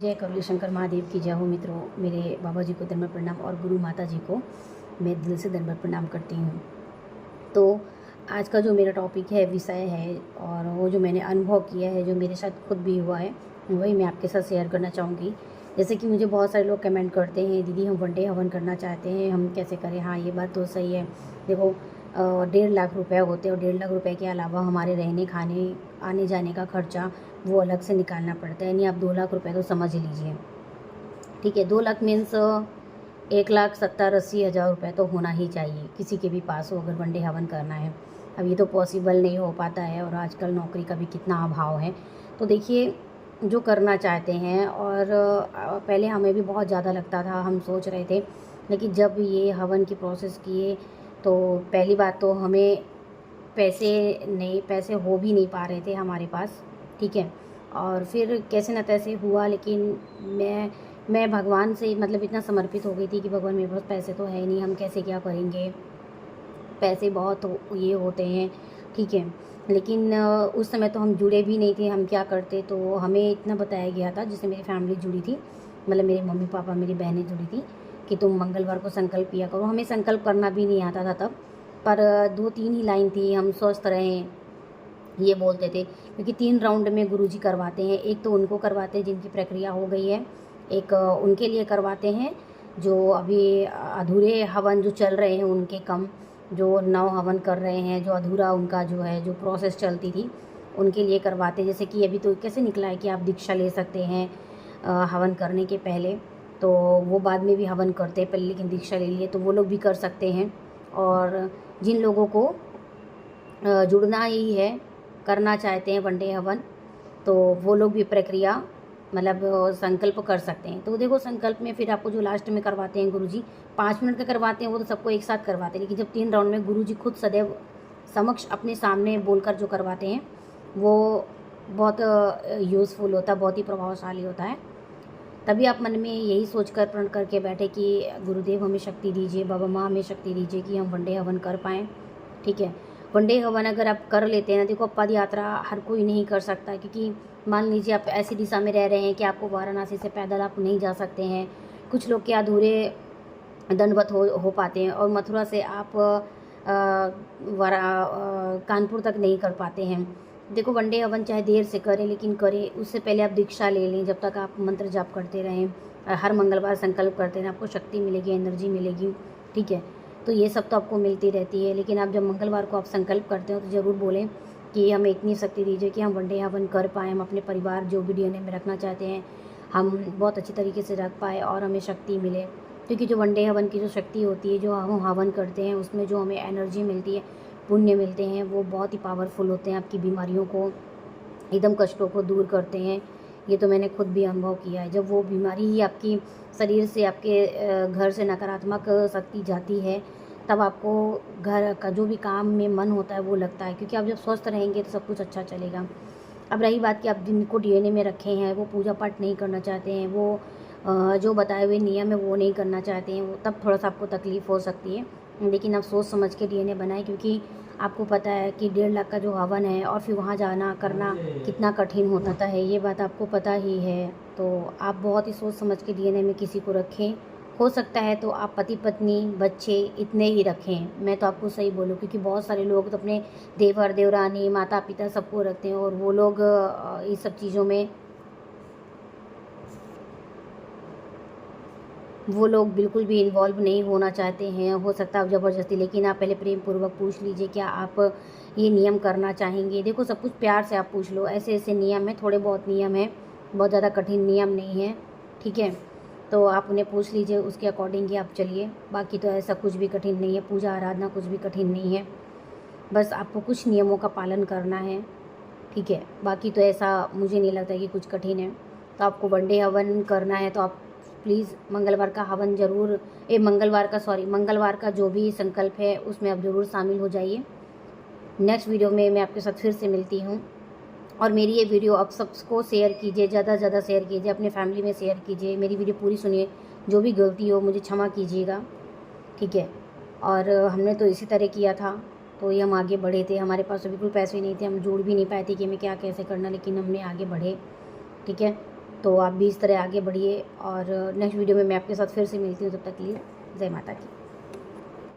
जय कवली शंकर महादेव की जय हो। मित्रों, मेरे बाबा जी को दंडवत प्रणाम और गुरु माता जी को मैं दिल से दंडवत प्रणाम करती हूँ। तो आज का जो मेरा टॉपिक है, विषय है, और वो जो मैंने अनुभव किया है, जो मेरे साथ खुद भी हुआ है, वही मैं आपके साथ शेयर करना चाहूँगी। जैसे कि मुझे बहुत सारे लोग कमेंट करते हैं, दीदी हम वनडे हवन करना चाहते हैं, हम कैसे करें। हाँ, ये बात तो सही है। देखो, 1.5 लाख रुपए होते हैं और 1.5 लाख रुपए के अलावा हमारे रहने खाने आने जाने का खर्चा वो अलग से निकालना पड़ता है। यानी आप 2 लाख रुपए तो समझ लीजिए। ठीक है, 2 लाख मीन्स 1,70,80,000 रुपये तो होना ही चाहिए किसी के भी पास हो, अगर वनडे हवन करना है। अब ये तो पॉसिबल नहीं हो पाता है, और आजकल नौकरी का भी कितना अभाव है। तो देखिए, जो करना चाहते हैं, और पहले हमें भी बहुत ज़्यादा लगता था, हम सोच रहे थे, लेकिन जब ये हवन की प्रोसेस किए तो पहली बात तो हमें पैसे हो भी नहीं पा रहे थे हमारे पास। ठीक है, और फिर कैसे न तैसे हुआ, लेकिन मैं भगवान से मतलब इतना समर्पित हो गई थी कि भगवान, मेरे पास पैसे तो है नहीं, हम कैसे क्या करेंगे, पैसे बहुत ये होते हैं। ठीक है, लेकिन उस समय तो हम जुड़े भी नहीं थे, हम क्या करते। तो हमें इतना बताया गया था, जिससे मेरी फैमिली जुड़ी थी, मतलब मेरे मम्मी पापा मेरी बहनें जुड़ी थी, कि तुम मंगलवार को संकल्प किया करो। हमें संकल्प करना भी नहीं आता था तब, पर 2-3 ही लाइन थी, हम स्वस्थ रहें ये बोलते थे। क्योंकि 3 राउंड में गुरुजी करवाते हैं। एक तो उनको करवाते हैं जिनकी प्रक्रिया हो गई है, एक उनके लिए करवाते हैं जो अभी अधूरे हवन जो चल रहे हैं उनके कम, जो नव हवन कर रहे हैं, जो अधूरा उनका जो है, जो प्रोसेस चलती थी, उनके लिए करवाते हैं। जैसे कि अभी तो कैसे निकला है कि आप दीक्षा ले सकते हैं हवन करने के पहले, तो वो बाद में भी हवन करते हैं पहले, लेकिन दीक्षा ले लिए तो वो लोग भी कर सकते हैं। और जिन लोगों को जुड़ना ही है, करना चाहते हैं वनडे हवन, तो वो लोग भी प्रक्रिया मतलब संकल्प कर सकते हैं। तो देखो, संकल्प में फिर आपको जो लास्ट में करवाते हैं गुरुजी, 5 मिनट का करवाते हैं, वो तो सबको एक साथ करवाते हैं। लेकिन जब 3 राउंड में गुरुजी खुद सदैव समक्ष अपने सामने बोलकर जो करवाते हैं, वो बहुत यूज़फुल होता है, बहुत ही प्रभावशाली होता है। तभी आप मन में यही सोचकर प्रण करके बैठे कि गुरुदेव हमें शक्ति दीजिए, बाबा माँ हमें शक्ति दीजिए कि हम वनडे हवन कर पाएँ। ठीक है, वनडे हवन अगर आप कर लेते हैं ना, देखो, पद यात्रा हर कोई नहीं कर सकता, क्योंकि मान लीजिए आप ऐसी दिशा में रह रहे हैं कि आपको वाराणसी से पैदल आप नहीं जा सकते हैं। कुछ लोग के अधूरे दंडवत हो पाते हैं, और मथुरा से आप कानपुर तक नहीं कर पाते हैं। देखो, वनडे हवन चाहे देर से करें, लेकिन करें उससे पहले आप दीक्षा ले लें। जब तक आप मंत्र जाप करते रहें, हर मंगलवार संकल्प करते रहें, आपको शक्ति मिलेगी, एनर्जी मिलेगी। ठीक है, तो ये सब तो आपको मिलती रहती है। लेकिन आप जब मंगलवार को आप संकल्प करते हो तो ज़रूर बोलें कि हमें इतनी शक्ति दीजिए कि हम वनडे हवन कर पाएँ, हम अपने परिवार जो भी डीएनए में रखना चाहते हैं, हम बहुत अच्छी तरीके से रख पाए और हमें शक्ति मिले। क्योंकि जो वनडे हवन की जो शक्ति होती है, जो हम हवन करते हैं, उसमें जो हमें एनर्जी मिलती है, पुण्य मिलते हैं, वो बहुत ही पावरफुल होते हैं, आपकी बीमारियों को, एकदम कष्टों को दूर करते हैं। ये तो मैंने खुद भी अनुभव किया है। जब वो बीमारी ही आपकी शरीर से, आपके घर से नकारात्मक शक्ति जाती है, तब आपको घर का जो भी काम में मन होता है वो लगता है, क्योंकि आप जब स्वस्थ रहेंगे तो सब कुछ अच्छा चलेगा। अब रही बात कि आप जिनको डीएनए में रखे हैं, वो पूजा पाठ नहीं करना चाहते हैं, वो जो बताए हुए नियम है वो नहीं करना चाहते हैं, वो तब थोड़ा सा आपको तकलीफ़ हो सकती है। लेकिन आप सोच समझ के डीएनए बनाएं, क्योंकि आपको पता है कि 1.5 लाख का जो हवन है, और फिर वहाँ जाना करना कितना कठिन होता है, ये बात आपको पता ही है। तो आप बहुत ही सोच समझ के डीएनए में किसी को रखें। हो सकता है तो आप पति पत्नी बच्चे इतने ही रखें। मैं तो आपको सही बोलूँ, क्योंकि बहुत सारे लोग तो अपने देवर देवरानी माता पिता सबको रखते हैं, और वो लोग इस सब चीज़ों में वो लोग बिल्कुल भी इन्वॉल्व नहीं होना चाहते हैं। हो सकता है आप ज़बरदस्ती, लेकिन आप पहले प्रेम पूर्वक पूछ लीजिए, क्या आप ये नियम करना चाहेंगे। देखो, सब कुछ प्यार से आप पूछ लो, ऐसे ऐसे नियम है, थोड़े बहुत नियम है, बहुत ज़्यादा कठिन नियम नहीं है। ठीक है, तो आप उन्हें पूछ लीजिए, उसके अकॉर्डिंग ही आप चलिए। बाकी तो ऐसा कुछ भी कठिन नहीं है, पूजा आराधना कुछ भी कठिन नहीं है, बस आपको कुछ नियमों का पालन करना है। ठीक है, बाकी तो ऐसा मुझे नहीं लगता कि कुछ कठिन है। तो आपको वनडे हवन करना है तो आप प्लीज़ मंगलवार का हवन ज़रूर, मंगलवार का जो भी संकल्प है उसमें आप ज़रूर शामिल हो जाइए। नेक्स्ट वीडियो में मैं आपके साथ फिर से मिलती हूँ, और मेरी ये वीडियो आप सबको शेयर कीजिए, ज़्यादा से ज़्यादा शेयर कीजिए, अपने फैमिली में शेयर कीजिए। मेरी वीडियो पूरी सुनिए, जो भी गलती हो मुझे क्षमा कीजिएगा। ठीक है, और हमने तो इसी तरह किया था, तो ये हम आगे बढ़े थे। हमारे पास तो बिल्कुल पैसे नहीं थे, हम जोड़ भी नहीं पाए थे कि हमें क्या कैसे करना, लेकिन हमने आगे बढ़े। ठीक है, तो आप भी इस तरह आगे बढ़िए और नेक्स्ट वीडियो में मैं आपके साथ फिर से मिलती हूँ। तब तक के लिए जय माता की।